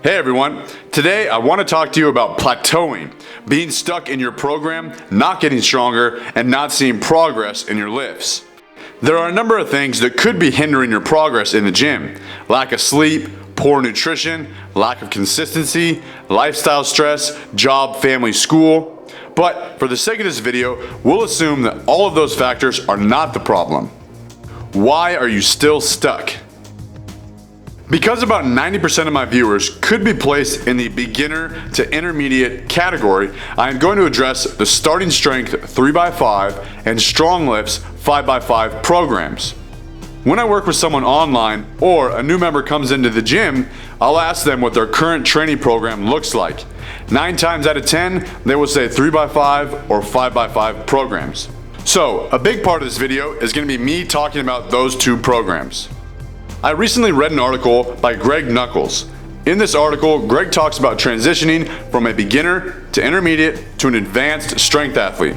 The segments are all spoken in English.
Hey everyone, today I want to talk to you about plateauing, being stuck in your program, not getting stronger, and not seeing progress in your lifts. There are a number of things that could be hindering your progress in the gym. Lack of sleep, poor nutrition, lack of consistency, lifestyle stress, job, family, school. But for the sake of this video, we'll assume that all of those factors are not the problem. Why are you still stuck? Because about 90% of my viewers could be placed in the beginner to intermediate category, I am going to address the starting strength 3x5 and strong lifts 5x5 programs. When I work with someone online or a new member comes into the gym, I'll ask them what their current training program looks like. 9 times out of 10, they will say 3x5 or 5x5 programs. So, a big part of this video is going to be me talking about those two programs. I recently read an article by Greg Nuckols. In this article, Greg talks about transitioning from a beginner to intermediate to an advanced strength athlete.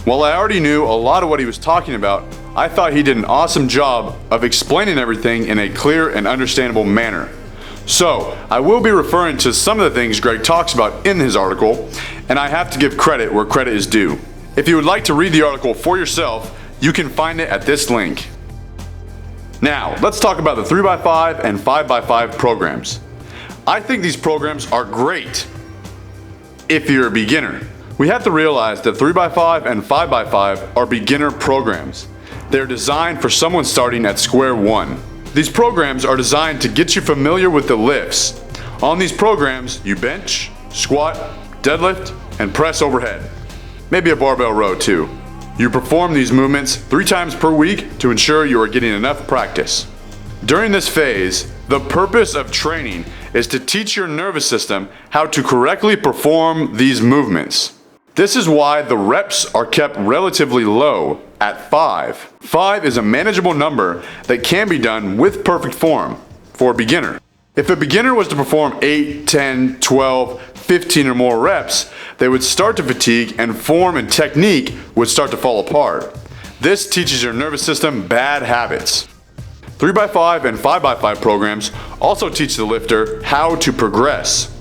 While I already knew a lot of what he was talking about, I thought he did an awesome job of explaining everything in a clear and understandable manner. So, I will be referring to some of the things Greg talks about in his article, and I have to give credit where credit is due. If you would like to read the article for yourself, you can find it at this link. Now, let's talk about the 3x5 and 5x5 programs. I think these programs are great if you're a beginner. We have to realize that 3x5 and 5x5 are beginner programs. They're designed for someone starting at square one. These programs are designed to get you familiar with the lifts. On these programs, you bench, squat, deadlift, and press overhead. Maybe a barbell row too. You perform these movements 3 times per week to ensure you are getting enough practice. During this phase, the purpose of training is to teach your nervous system how to correctly perform these movements. This is why the reps are kept relatively low at 5. 5 is a manageable number that can be done with perfect form for a beginner. If a beginner was to perform 8, 10, 12, 15 or more reps, they would start to fatigue and form and technique would start to fall apart. This teaches your nervous system bad habits. 3x5 and 5x5 programs also teach the lifter how to progress.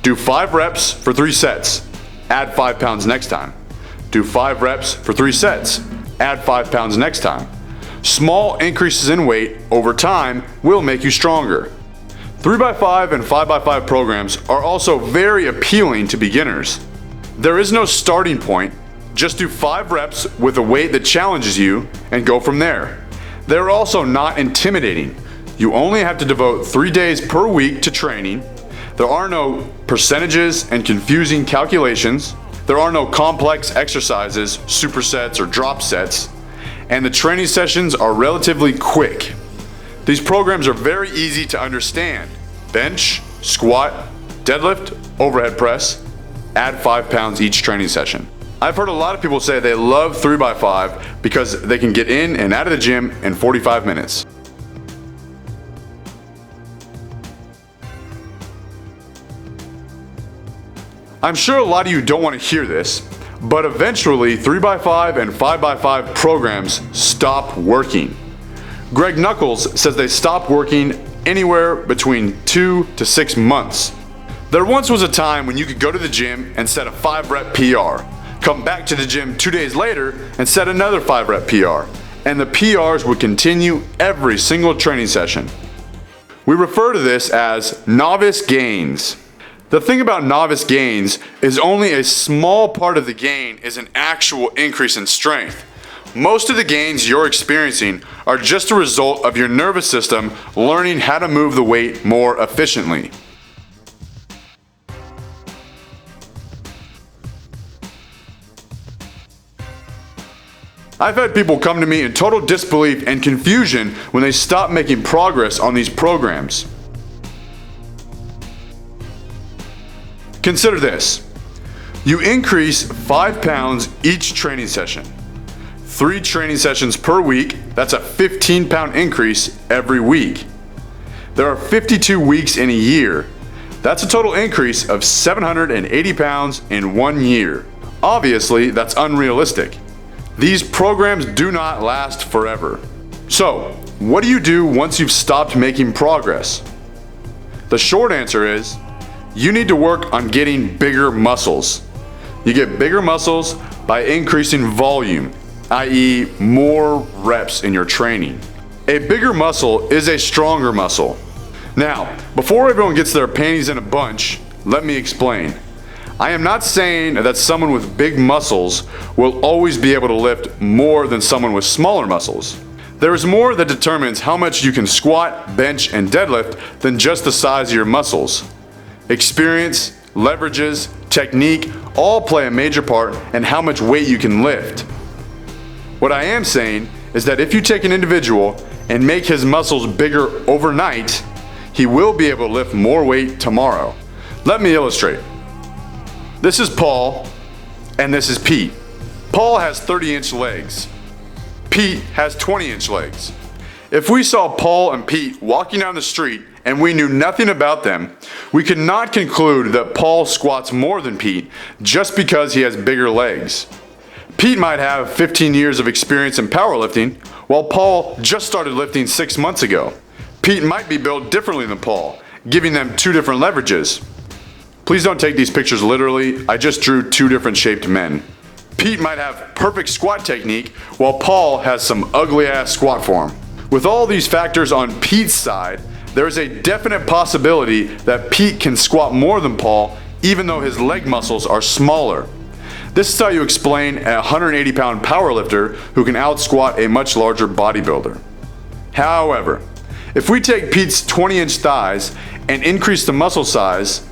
Do 5 reps for 3 sets. Add 5 pounds next time. Do 5 reps for 3 sets. Add 5 pounds next time. Small increases in weight over time will make you stronger. 3x5 and 5x5 programs are also very appealing to beginners. There is no starting point, just do 5 reps with a weight that challenges you and go from there. They're also not intimidating. You only have to devote 3 days per week to training. There are no percentages and confusing calculations. There are no complex exercises, supersets or drop sets. And the training sessions are relatively quick. These programs are very easy to understand. Bench, squat, deadlift, overhead press, add 5 pounds each training session. I've heard a lot of people say they love 3x5 because they can get in and out of the gym in 45 minutes. I'm sure a lot of you don't want to hear this, but eventually 3x5 and 5x5 programs stop working. Greg Nuckols says they stopped working anywhere between 2 to 6 months. There once was a time when you could go to the gym and set a 5-rep PR, come back to the gym 2 days later and set another 5-rep PR, and the PRs would continue every single training session. We refer to this as novice gains. The thing about novice gains is only a small part of the gain is an actual increase in strength. Most of the gains you're experiencing are just a result of your nervous system learning how to move the weight more efficiently. I've had people come to me in total disbelief and confusion when they stop making progress on these programs. Consider this. You increase 5 pounds each training session. 3 training sessions per week, that's a 15-pound increase every week. There are 52 weeks in a year. That's a total increase of 780 pounds in 1 year. Obviously, that's unrealistic. These programs do not last forever. So, what do you do once you've stopped making progress? The short answer is, You need to work on getting bigger muscles. You get bigger muscles by increasing volume, i.e. more reps in your training. A bigger muscle is a stronger muscle. Now, before everyone gets their panties in a bunch, let me explain. I am not saying that someone with big muscles will always be able to lift more than someone with smaller muscles. There is more that determines how much you can squat, bench, and deadlift than just the size of your muscles. Experience, leverages, technique all play a major part in how much weight you can lift. What I am saying is that if you take an individual and make his muscles bigger overnight, he will be able to lift more weight tomorrow. Let me illustrate. This is Paul, and this is Pete. Paul has 30-inch legs. Pete has 20-inch legs. If we saw Paul and Pete walking down the street and we knew nothing about them, we could not conclude that Paul squats more than Pete just because he has bigger legs. Pete might have 15 years of experience in powerlifting, while Paul just started lifting 6 months ago. Pete might be built differently than Paul, giving them two different leverages. Please don't take these pictures literally, I just drew two different shaped men. Pete might have perfect squat technique, while Paul has some ugly ass squat form. With all these factors on Pete's side, there is a definite possibility that Pete can squat more than Paul, even though his leg muscles are smaller. This is how you explain a 180-pound powerlifter who can out-squat a much larger bodybuilder. However, if we take Pete's 20-inch thighs and increase the muscle size,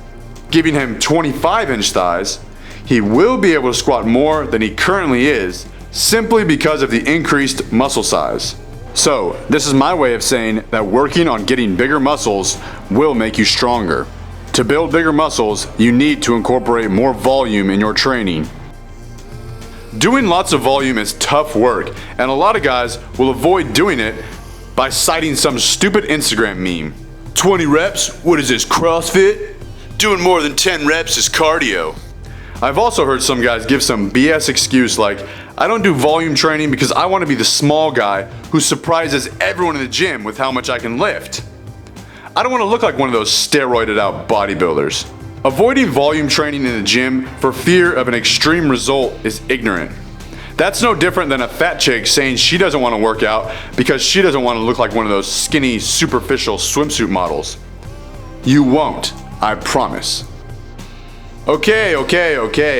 giving him 25-inch thighs, he will be able to squat more than he currently is simply because of the increased muscle size. So, this is my way of saying that working on getting bigger muscles will make you stronger. To build bigger muscles, you need to incorporate more volume in your training. Doing lots of volume is tough work, and a lot of guys will avoid doing it by citing some stupid Instagram meme. 20 reps? What is this, CrossFit? Doing more than 10 reps is cardio. I've also heard some guys give some BS excuse like, I don't do volume training because I want to be the small guy who surprises everyone in the gym with how much I can lift. I don't want to look like one of those steroided out bodybuilders. Avoiding volume training in the gym for fear of an extreme result is ignorant. That's no different than a fat chick saying she doesn't want to work out because she doesn't want to look like one of those skinny, superficial swimsuit models. You won't, I promise. Okay,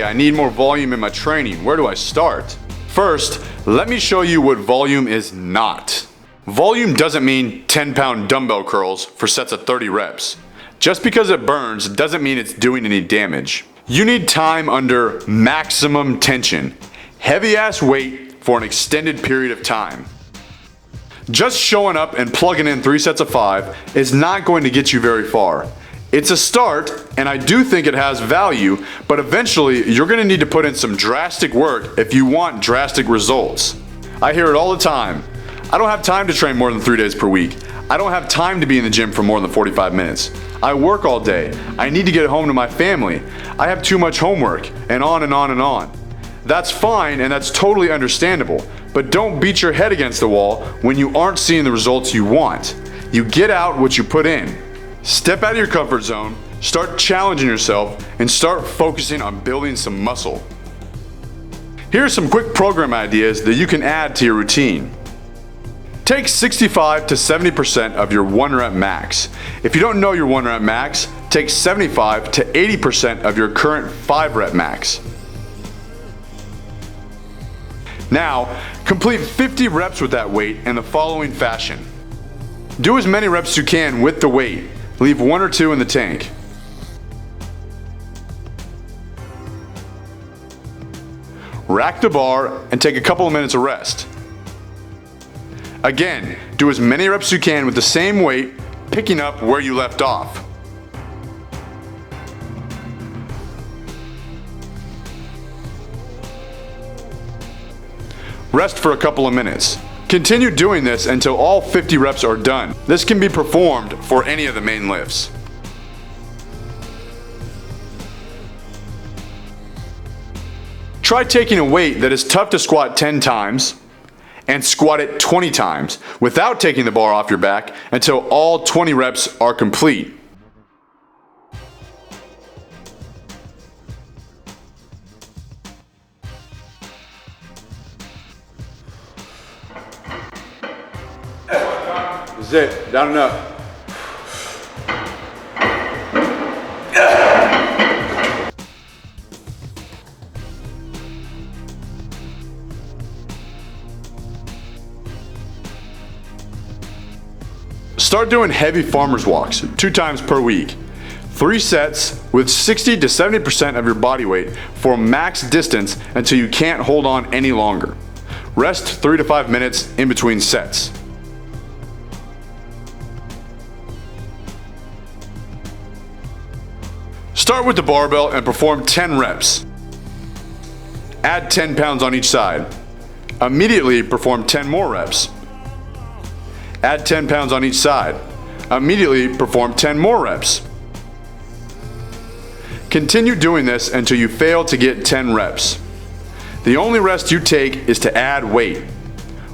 I need more volume in my training. Where do I start? First, let me show you what volume is not. Volume doesn't mean 10-pound dumbbell curls for sets of 30 reps. Just because it burns doesn't mean it's doing any damage. You need time under maximum tension, heavy ass weight for an extended period of time. Just showing up and plugging in 3 sets of 5 is not going to get you very far. It's a start, and I do think it has value, but eventually you're going to need to put in some drastic work if you want drastic results. I hear it all the time. I don't have time to train more than 3 days per week. I don't have time to be in the gym for more than 45 minutes. I work all day. I need to get home to my family. I have too much homework, and on and on and on. That's fine, and that's totally understandable, but don't beat your head against the wall when you aren't seeing the results you want. You get out what you put in. Step out of your comfort zone, start challenging yourself, and start focusing on building some muscle. Here are some quick program ideas that you can add to your routine. Take 65 to 70% of your 1 rep max. If you don't know your 1 rep max, take 75 to 80% of your current 5 rep max. Now, complete 50 reps with that weight in the following fashion. Do as many reps as you can with the weight. Leave 1 or 2 in the tank. Rack the bar and take a couple of minutes of rest. Again, do as many reps as you can with the same weight, picking up where you left off. Rest for a couple of minutes. Continue doing this until all 50 reps are done. This can be performed for any of the main lifts. Try taking a weight that is tough to squat 10 times and squat it 20 times without taking the bar off your back until all 20 reps are complete. That's it, down and up. Start doing heavy farmer's walks 2 times per week. 3 sets with 60 to 70% of your body weight for max distance until you can't hold on any longer. Rest 3 to 5 minutes in between sets. Start with the barbell and perform 10 reps. Add 10 pounds on each side. Immediately perform 10 more reps. Add 10 pounds on each side. Immediately perform 10 more reps. Continue doing this until you fail to get 10 reps. The only rest you take is to add weight.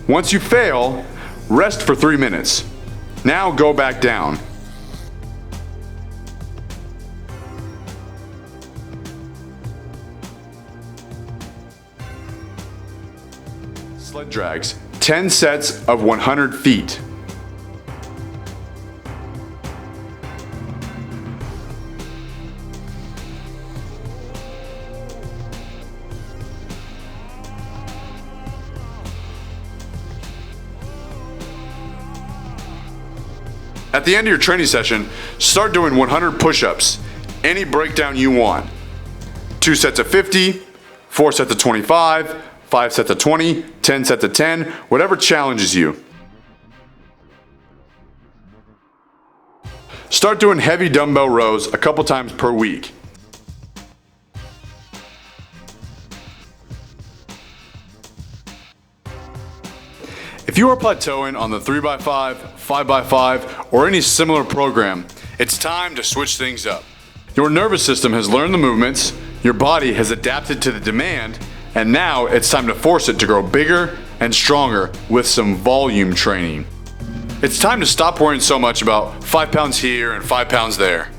Once you fail, rest for 3 minutes. Now go back down. Sled drags, 10 sets of 100 feet. At the end of your training session, start doing 100 push-ups, any breakdown you want. 2 sets of 50, 4 sets of 25, 5 sets of 20, 10 sets of 10, whatever challenges you. Start doing heavy dumbbell rows a couple times per week. If you are plateauing on the 3x5, 5x5, or any similar program, it's time to switch things up. Your nervous system has learned the movements, your body has adapted to the demand, and now it's time to force it to grow bigger and stronger with some volume training. It's time to stop worrying so much about 5 pounds here and 5 pounds there.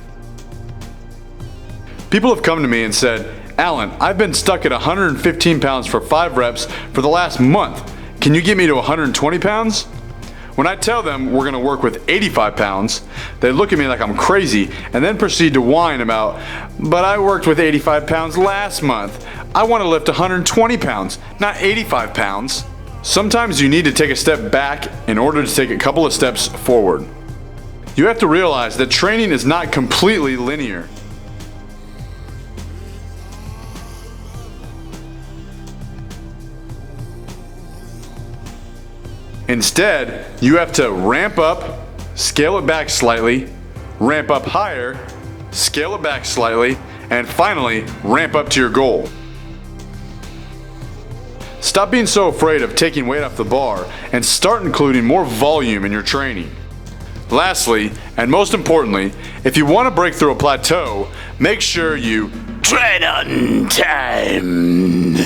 People have come to me and said, "Alan, I've been stuck at 115 pounds for 5 reps for the last month. Can you get me to 120 pounds? When I tell them we're gonna work with 85 pounds, they look at me like I'm crazy and then proceed to whine about, "But I worked with 85 pounds last month. I wanna lift 120 pounds, not 85 pounds. Sometimes you need to take a step back in order to take a couple of steps forward. You have to realize that training is not completely linear. Instead, you have to ramp up, scale it back slightly, ramp up higher, scale it back slightly, and finally, ramp up to your goal. Stop being so afraid of taking weight off the bar and start including more volume in your training. Lastly, and most importantly, if you want to break through a plateau, make sure you train on time.